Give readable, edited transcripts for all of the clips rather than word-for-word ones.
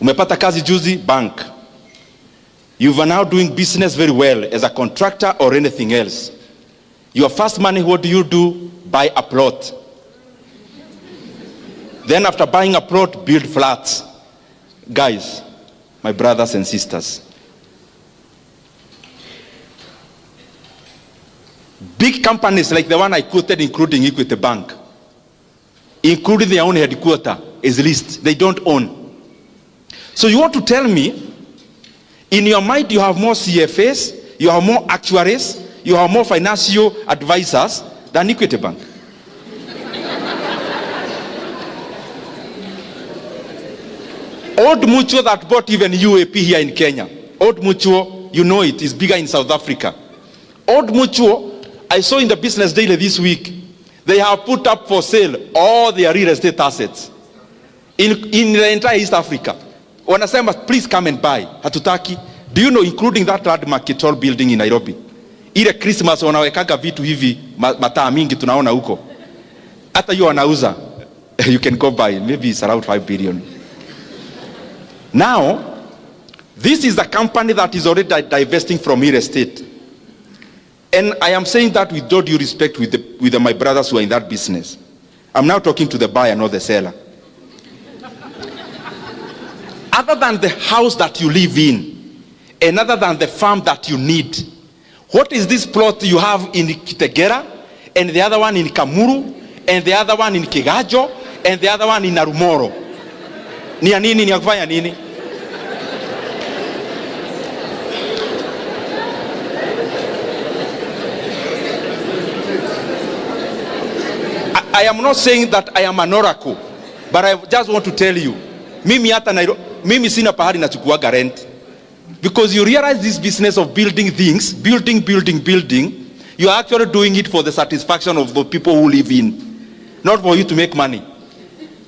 Umepata kazi juzi, bank. You are now doing business very well as a contractor or anything else. Your first money, what do? Buy a plot. Then after buying a plot, build flats. Guys, my brothers and sisters, big companies like the one I quoted, including Equity Bank, including their own headquarters, is leased. They don't own. So you want to tell me, in your mind you have more CFAs, you have more actuaries, you have more financial advisors than Equity Bank? Old Mutual that bought even UAP here in Kenya. Old Mutual, you know it, is bigger in South Africa. Old Mutual, I saw in the Business Daily this week, they have put up for sale all their real estate assets in the entire East Africa. Wanasema, please come and buy. Hatutaki. Do you know, including that landmark Kitol building in Nairobi? Ile Christmas wanawekaga vitu hivi, mataa mingi tunaona huko. Hata hiyo wanauza. You can go buy. Maybe it's around 5 billion. Now, this is a company that is already divesting from real estate. And I am saying that with all due respect with my brothers who are in that business. I'm now talking to the buyer, not the seller. Other than the house that you live in, and other than the farm that you need, what is this plot you have in Kitegera, and the other one in Kamuru, and the other one in Kigajo, and the other one in Narumoro? Ni ya nini, ni ya kufanya nini? I am not saying that I am an oracle, but I just want to tell you, mimi sina pahali nachukuaga rent. Because you realize this business of building things, building, you are actually doing it for the satisfaction of the people who live in, not for you to make money.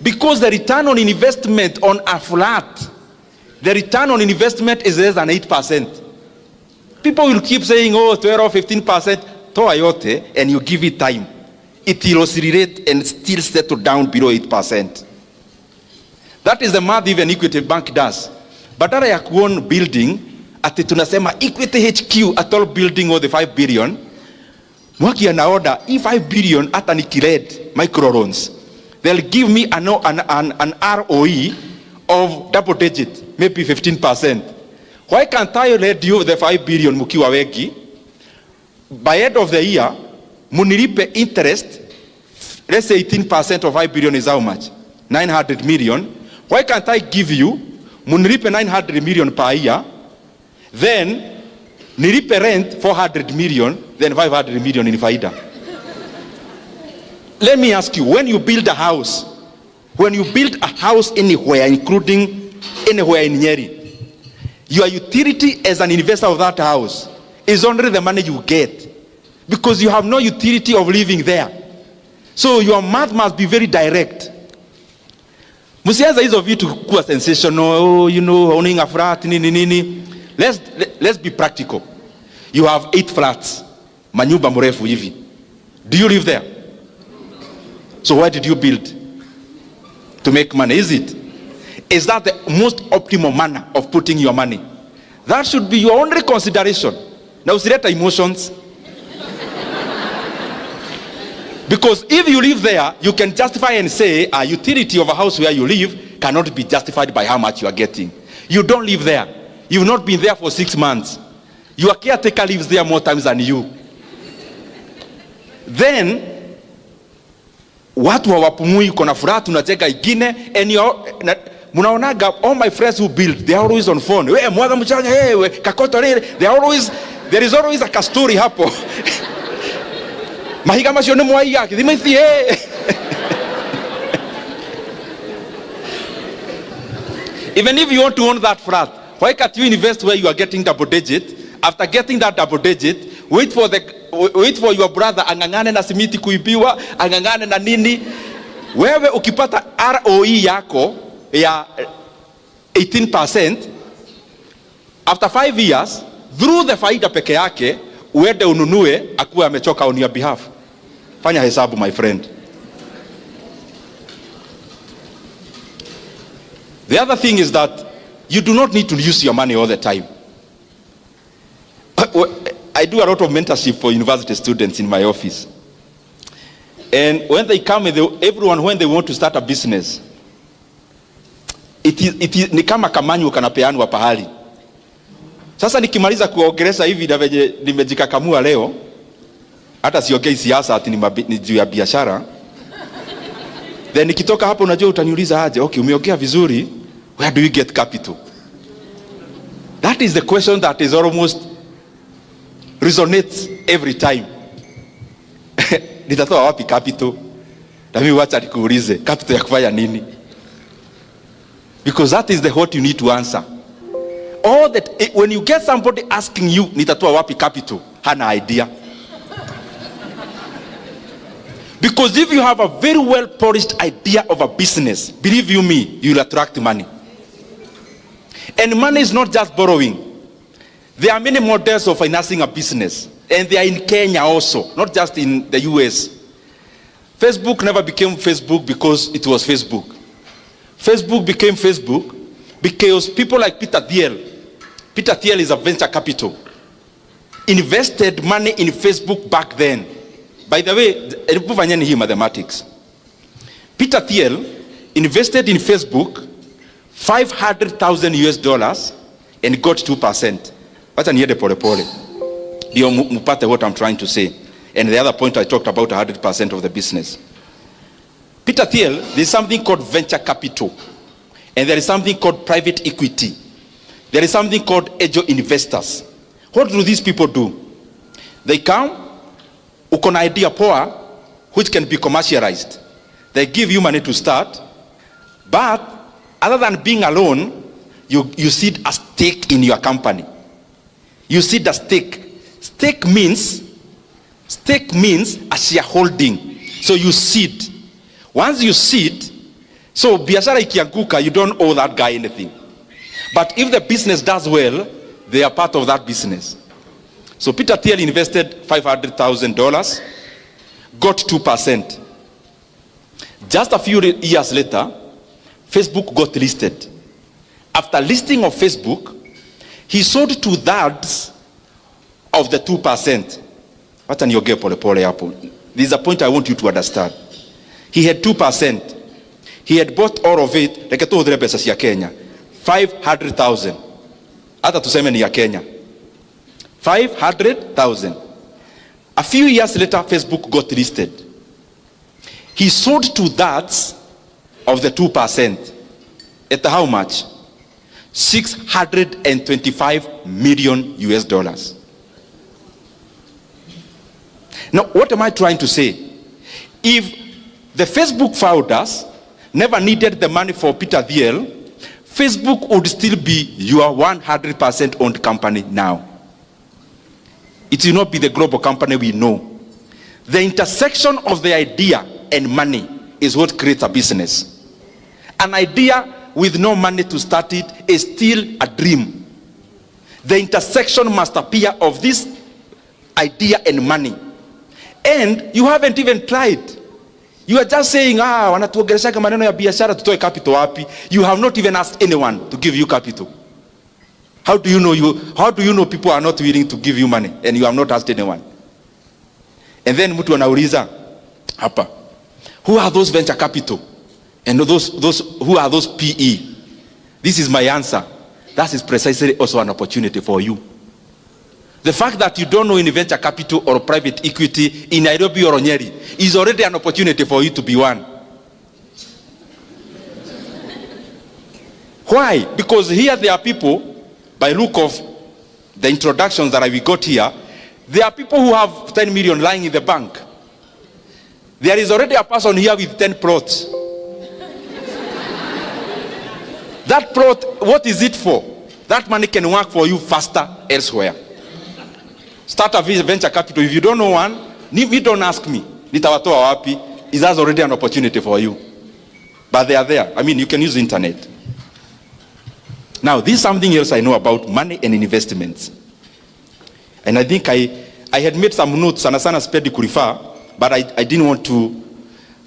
Because the return on investment on a flat, the return on investment is less than 8%. People will keep saying, oh, 12 or 15%, toa yote, and you give it time. It will oscillate and still settle down below 8%. That is the math even Equity Bank does. Badala ya kuown building, ati tunasema Equity HQ atol building or the 5 billion, mwaki ana order, 5 billion ata ni kired micro loans. They'll give me an ROE of double digit, maybe 15%. Why can't I lend you the 5 billion mukiwa wegi? By end of the year, munilipe interest, let's say 18% of 5 billion is how much? 900 million. Why can't I give you, munilipe 900 million per year, then nilipe rent 400 million, then 500 million in faida? Let me ask you, when you build a house anywhere, including anywhere in Nyeri, your utility as an investor of that house is only the money you get, because you have no utility of living there. So your math must be very direct. Musianza hizo vitu kuwa sensational, owning a flat, nini. Let's be practical. You have 8 flats, manyumba mrefu hivi. Do you live there? So why did you build? To make money, is it? Is that the most optimal manner of putting your money? That should be your only consideration. Now, usileta emotions. Because if you live there, you can justify and say a utility of a house where you live cannot be justified by how much you are getting. You don't live there. You've not been there for 6 months. Your caretaker lives there more times than you. Then, watu hawapumui, kuna furaha tunacheka ingine, and munaonaga all my friends who build, they are always on phone. We mwaga mchanya, we kakoto lele, there is always a story hapo. Mahiga masione mwaiga, kidimaithi Even if you want to own that flat, why can't you invest where you are getting double digit? After getting that double digit, wait for your brother angangane na simiti kuibiwa, angangane na nini. Wewe ukipata ROE yako ya 18%, after 5 years, through the faida peke yake, uende ununue akuwe amechoka on your behalf. Fanya hesabu, my friend. The other thing is that You do not need to use your money all the time. I do a lot of mentorship for university students in my office. And when they come, everyone, when they want to start a business, it is ni kama kamanyu kanapeanwa pahali. Sasa nikimaliza kuongeleza hivi na venye nimejikakamua leo, hata siongei siasa ati ni juu ya biashara. Then nikitoka hapo unajua utaniuliza aje, okay, umeongea vizuri, where do you get capital? That is the question that is almost resonates every time. Nitatoa wapi capital? Na mimi wacha nikuulize, capital ya kufanya nini? Because that is the what you need to answer. All that, when you get somebody asking you, nitatoa wapi capital, hana idea. Because if you have a very well polished idea of a business, believe you me, you'll attract money. And money is not just borrowing. There are many models of financing a business, and they are in Kenya also, not just in the US. Facebook never became Facebook because it was Facebook. Facebook became Facebook because people like Peter Thiel is a venture capital, invested money in Facebook back then. By the way, mathematics. Peter Thiel invested in Facebook $500,000 and got 2%. Wacha niende pole pole. Ndio mpate what I'm trying to say. And the other point I talked about 100% of the business. Peter Thiel, there's something called venture capital. And there is something called private equity. There is something called angel investors. What do these people do? They come, uko na idea poa, which can be commercialized. They give you money to start, but other than being alone, you seed a stake in your company. You seed a stake. Stake means a shareholding. So you seed. Once you seed, so biashara ikianguka, you don't owe that guy anything. But if the business does well, they are part of that business. So Peter Thiel invested $500,000, got 2%. Just a few years later, Facebook got listed. After listing of Facebook, he sold 2/3 of the 2%. Wacha niongee pole pole hapo. This is a point I want you to understand. He had 2%. He had bought all of it, like tu pesa cia Kenya, 500,000. Hata tuseme ni ya Kenya. 500,000. A few years later, Facebook got listed. He sold 2/3 of the 2%. At how much? $625 million. Now, what am I trying to say? If the Facebook founders never needed the money for Peter Thiel, Facebook would still be your 100% owned company now. It will not be the global company we know. The intersection of the idea and money is what creates a business. An idea with no money to start it is still a dream. The intersection must appear of this idea and money. And you haven't even tried. You are just saying, wanatuongelesha maneno ya biashara, tutoe capital wapi? You have not even asked anyone to give you capital. How do you know people are not willing to give you money and you have not asked anyone? And then mtu anauliza hapa, who are those venture capital? And those who are those PE? This is my answer. That is precisely also an opportunity for you. The fact that you don't know any venture capital or private equity in Nairobi or Nyeri is already an opportunity for you to be one. Why? Because here there are people, by look of the introductions that we got here, there are people who have 10 million lying in the bank. There is already a person here with 10 plots. That plot, what is it for? That money can work for you faster elsewhere. Start a venture capital. If you don't know one, you don't ask me. Nitawatoa wapi? Is that already an opportunity for you? But they are there. I mean, you can use the internet. Now, this is something else I know about money and investments. And I think I had made some notes, and Asana sped to refer, but I didn't want to.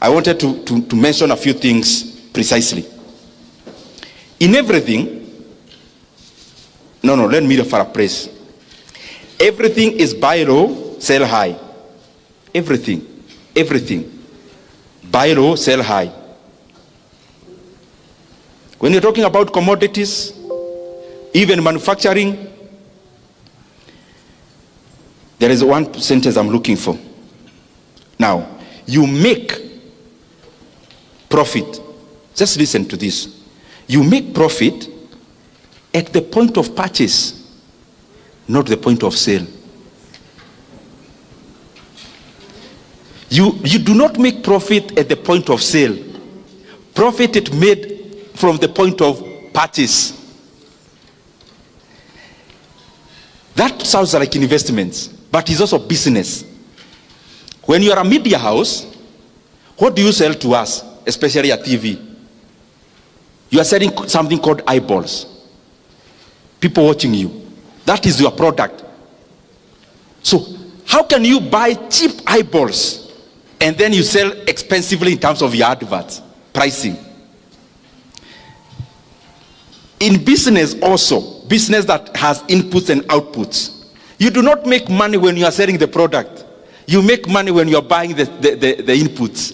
I wanted to mention a few things precisely. In everything, No, let me paraphrase. Everything is buy low, sell high. Everything. Buy low, sell high. When you're talking about commodities, even manufacturing, there is one sentence I'm looking for. Now, you make profit. Just listen to this. You make profit at the point of purchase, not the point of sale. You do not make profit at the point of sale. Profit is made from the point of purchase. That sounds like investments, but it's also business. When you are a media house, what do you sell to us, especially at TV? You are selling something called eyeballs. People watching you. That is your product. So how can you buy cheap eyeballs and then you sell expensively in terms of your adverts, pricing? In business also, business that has inputs and outputs, you do not make money when you are selling the product. You make money when you are buying the inputs.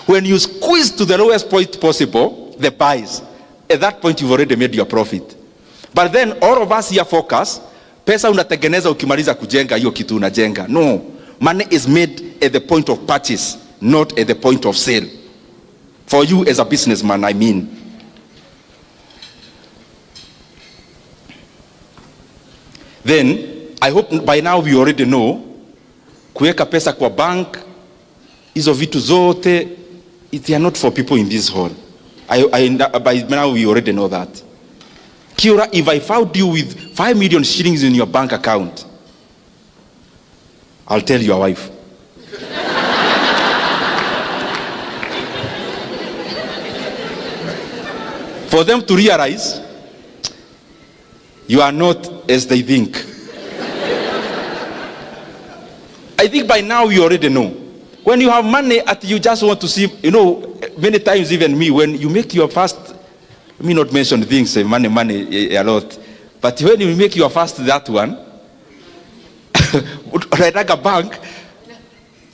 When you squeeze to the lowest point possible, the buys, at that point you've already made your profit. But then all of us here focus, pesa unatengeneza ukimaliza kujenga hiyo kitu unajenga. No, money is made at the point of purchase, not at the point of sale. For you as a businessman, I mean. Then, I hope by now we already know, kuweka pesa kwa bank, hizo vitu zote, they are not for people in this hall. By now we already know that. Kiura, if I found you with 5 million shillings in your bank account, I'll tell your wife. For them to realize you are not as they think. I think by now you already know. When you have money, you just want to see, many times even me, when you make your first, let me not mention things, money a lot, but when you make your first that one, unaitaka bank,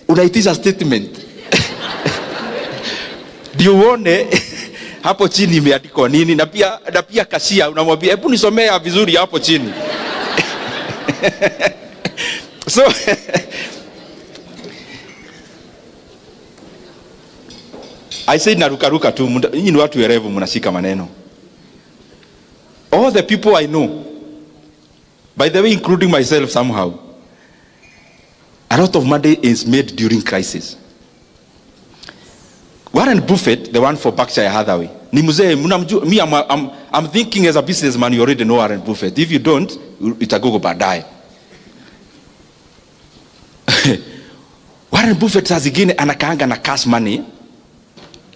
unaitisha statement. Ndio uone hapo chini imeandikwa nini, na pia kashia unamwambia hebu nisomea vizuri hapo chini. So I said narukaruka tu, nyinyi ni watu werevu mnashika maneno. All the people I know, by the way including myself somehow, a lot of money is made during crisis. Warren Buffett, the one for Berkshire Hathaway, ni mzee, me I'm thinking as a businessman you already know Warren Buffett. If you don't, itagogo baadaye. Warren Buffett saa zingine anakaanga na cash money,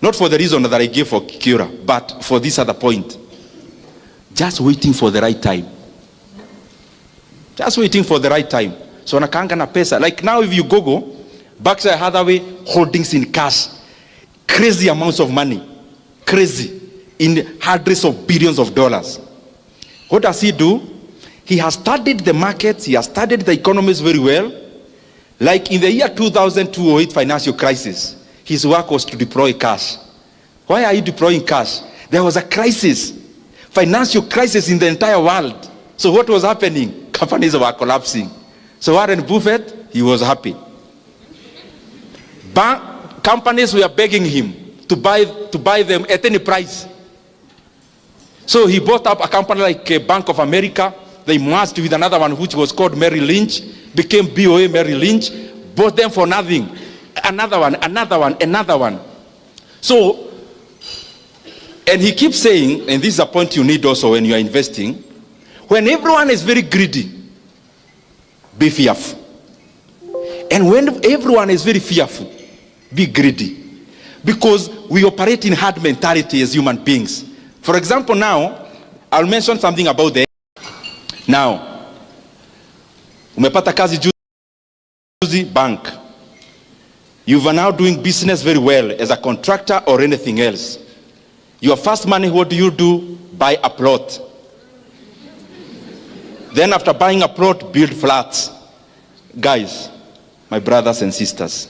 not for the reason that I gave for Kiura, but for this other point. Just waiting for the right time. Just waiting for the right time. So anakaanga na pesa. Like now if you Google Berkshire Hathaway holdings in cash, crazy amounts of money. Crazy. In hundreds of billions of dollars. What does he do? He has studied the markets. He has studied the economies very well. Like in the year 2008 financial crisis, his work was to deploy cash. Why are you deploying cash? There was a crisis, financial crisis in the entire world. So what was happening? Companies were collapsing. So Warren Buffett, he was happy. Companies were begging him to buy them at any price. So he bought up a company like Bank of America. They merged with another one which was called Merrill Lynch, became BOA Merrill Lynch, bought them for nothing. Another one. So, and he keeps saying, and this is a point you need also when you are investing, when everyone is very greedy, be fearful. And when everyone is very fearful, be greedy. Because we operate in herd mentality as human beings. For example, now, I'll mention something about the now. Umepata kazi juzi bank. You are now doing business very well as a contractor or anything else. Your first money, what do? Buy a plot. Then after buying a plot, build flats. Guys, my brothers and sisters,